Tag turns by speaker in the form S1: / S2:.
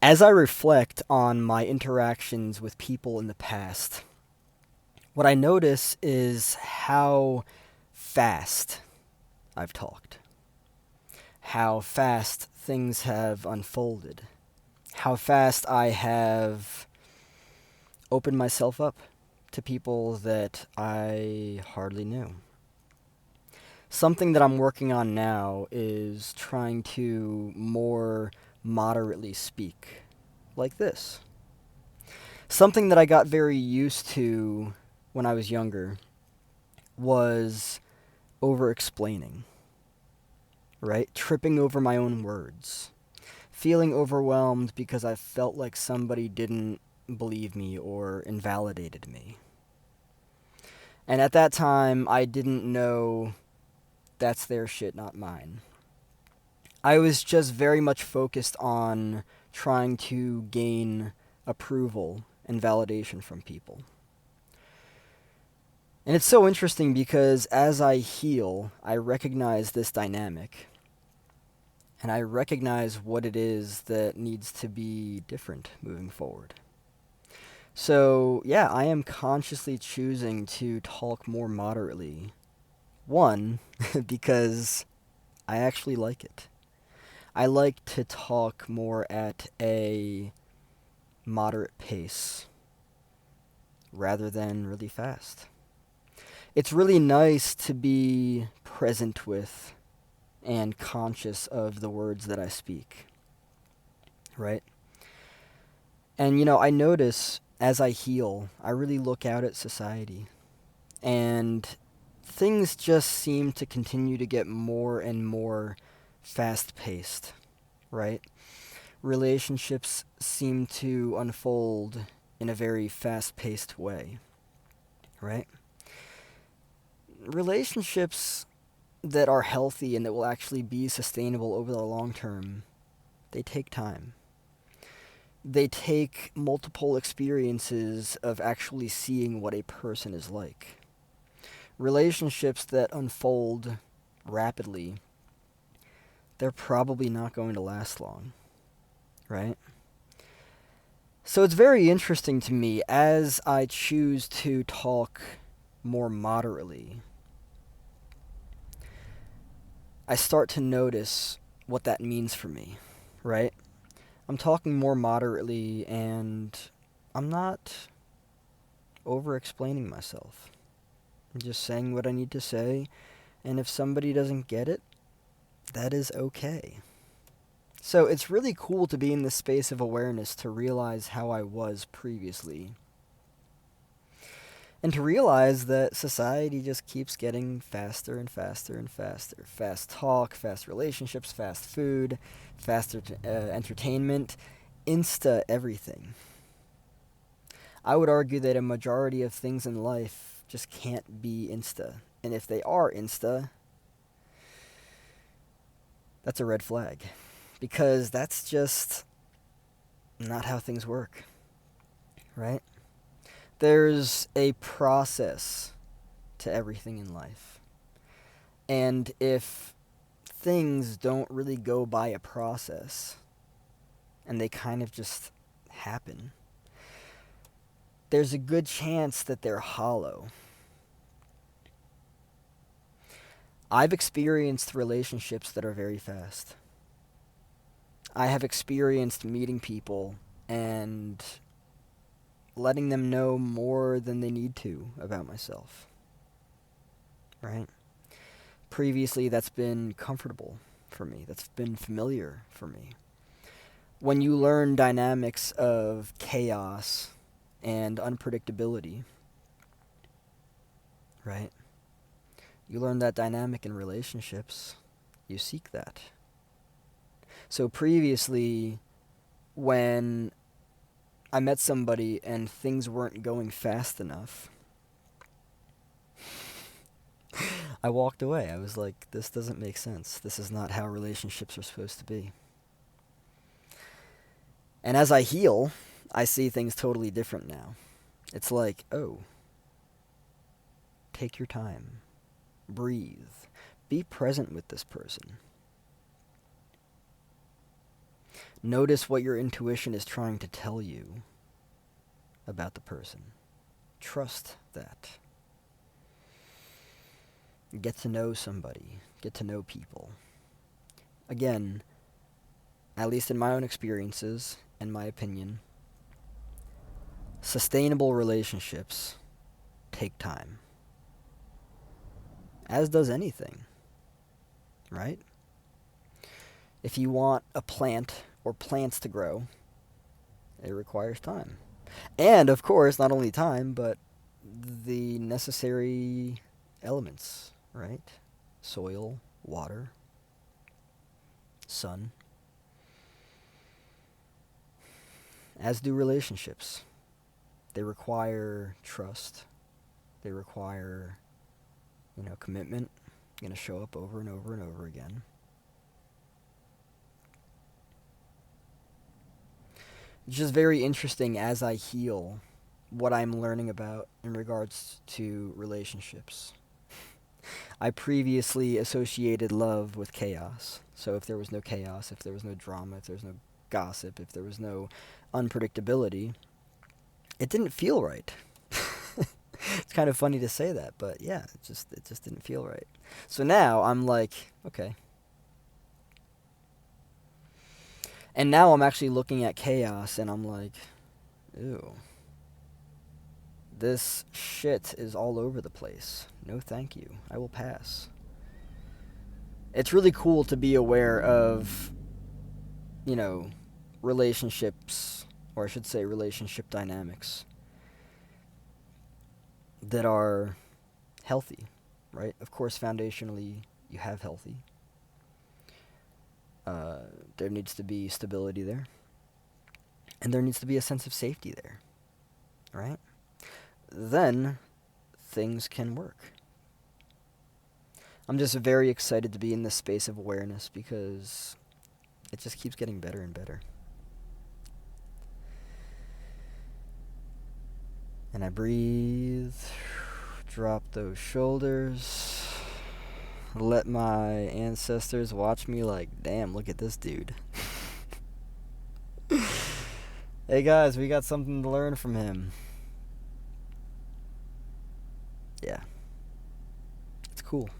S1: As I reflect on my interactions with people in the past, what I notice is how fast I've talked, how fast things have unfolded, how fast I have opened myself up to people that I hardly knew. Something that I'm working on now is trying to more moderately speak like this. Something that I got very used to when I was younger was over explaining, right? Tripping over my own words. Feeling overwhelmed because I felt like somebody didn't believe me or invalidated me. And at that time, I didn't know that's their shit, not mine. I was just very much focused on trying to gain approval and validation from people. And it's so interesting because as I heal, I recognize this dynamic. And I recognize what it is that needs to be different moving forward. So, yeah, I am consciously choosing to talk more moderately. One, because I actually like it. I like to talk more at a moderate pace rather than really fast. It's really nice to be present with and conscious of the words that I speak, right? And I notice as I heal, I really look out at society and things just seem to continue to get more and more fast paced, right? Relationships seem to unfold in a very fast paced way, right? Relationships that are healthy and that will actually be sustainable over the long term, they take time. They take multiple experiences of actually seeing what a person is like. Relationships that unfold rapidly, they're probably not going to last long, right? So it's very interesting to me as I choose to talk more moderately. I start to notice what that means for me, right? I'm talking more moderately and I'm not over explaining myself. I'm just saying what I need to say, and if somebody doesn't get it, that is okay. So it's really cool to be in this space of awareness to realize how I was previously. And to realize that society just keeps getting faster and faster and faster. Fast talk, fast relationships, fast food, faster entertainment, insta everything. I would argue that a majority of things in life just can't be insta. And if they are insta, that's a red flag. Because that's just not how things work, right? There's a process to everything in life. And if things don't really go by a process and they kind of just happen, there's a good chance that they're hollow. I've experienced relationships that are very fast. I have experienced meeting people and letting them know more than they need to about myself, right? Previously, that's been comfortable for me, that's been familiar for me. When you learn dynamics of chaos and unpredictability, right? You learn that dynamic in relationships. You seek that. So previously, when I met somebody and things weren't going fast enough, I walked away. I was like, this doesn't make sense. This is not how relationships are supposed to be. And as I heal, I see things totally different now. It's like, oh, take your time, breathe, be present with this person. Notice what your intuition is trying to tell you about the person. Trust that. Get to know somebody. Get to know people. Again, at least in my own experiences, in my opinion, sustainable relationships take time. As does anything, right? If you want a plant or plants to grow, it requires time. And, of course, not only time, but the necessary elements, right? Soil, water, sun. As do relationships. They require trust. They require, commitment. You're going to show up over and over and over again. It's just very interesting as I heal what I'm learning about in regards to relationships. I previously associated love with chaos. So if there was no chaos, if there was no drama, if there was no gossip, if there was no unpredictability, it didn't feel right. It's kind of funny to say that, but yeah, it just didn't feel right. So now I'm like, okay. And now I'm actually looking at chaos and I'm like, ew. This shit is all over the place. No thank you. I will pass. It's really cool to be aware of, relationships, or I should say relationship dynamics that are healthy, right? Of course, foundationally, you have healthy. There needs to be stability there. And there needs to be a sense of safety there, right? Then things can work. I'm just very excited to be in this space of awareness because it just keeps getting better and better. And I breathe, drop those shoulders, let my ancestors watch me like, damn, look at this dude. Hey guys, we got something to learn from him. Yeah. It's cool.